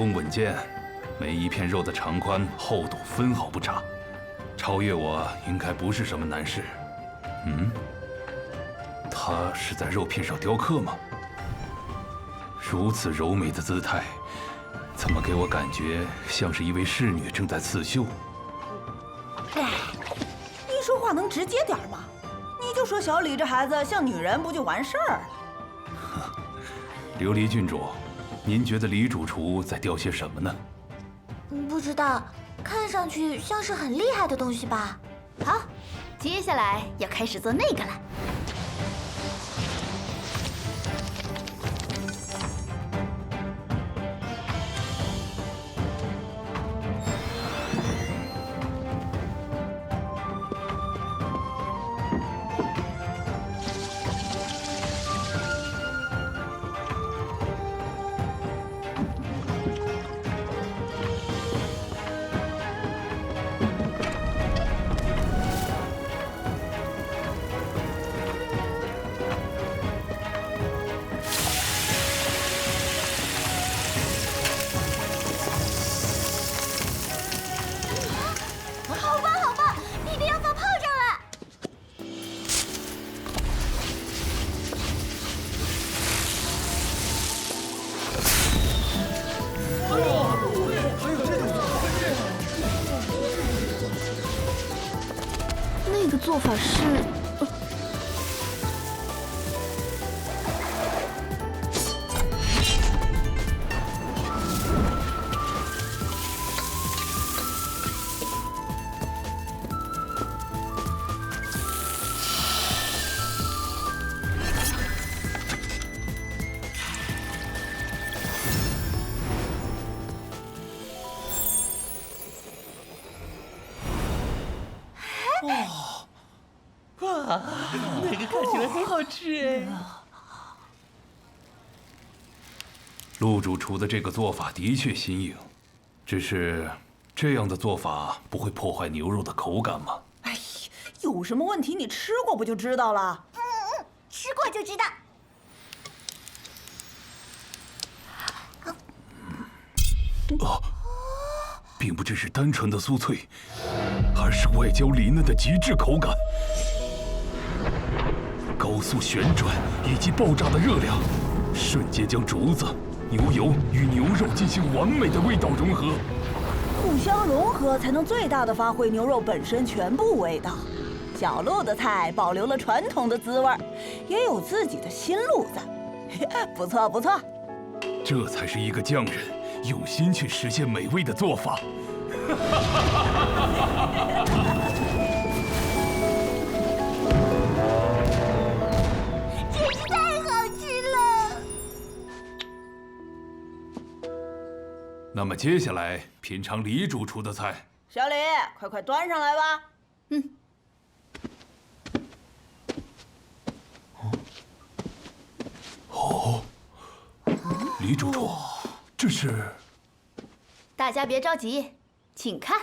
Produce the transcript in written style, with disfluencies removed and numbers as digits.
工稳健，每一片肉的长宽厚度分毫不差，超越我应该不是什么难事。他是在肉片上雕刻吗？如此柔美的姿态，怎么给我感觉像是一位侍女正在刺绣？哎，你说话能直接点吗？你就说小李这孩子像女人，不就完事儿了？琉璃郡主，您觉得李主厨在雕些什么呢？不知道，看上去像是很厉害的东西吧？好，接下来要开始做那个了。好棒好棒，弟弟要放炮仗了！那个做法是，哇，那个看起来很好吃哎！陆主厨的这个做法的确新颖，只是这样的做法不会破坏牛肉的口感吗？哎呀，有什么问题你吃过不就知道了？吃过就知道。并不只是单纯的酥脆，而是外焦里嫩的极致口感。高速旋转以及爆炸的热量，瞬间将竹子、牛油与牛肉进行完美的味道融合。互相融合才能最大的发挥牛肉本身全部味道。小陆的菜保留了传统的滋味，也有自己的新路子，不错不错。这才是一个匠人用心去实现美味的做法。真是太好吃了！那么接下来品尝李主厨的菜。小李，快端上来吧。李主厨，这是……大家别着急，请看。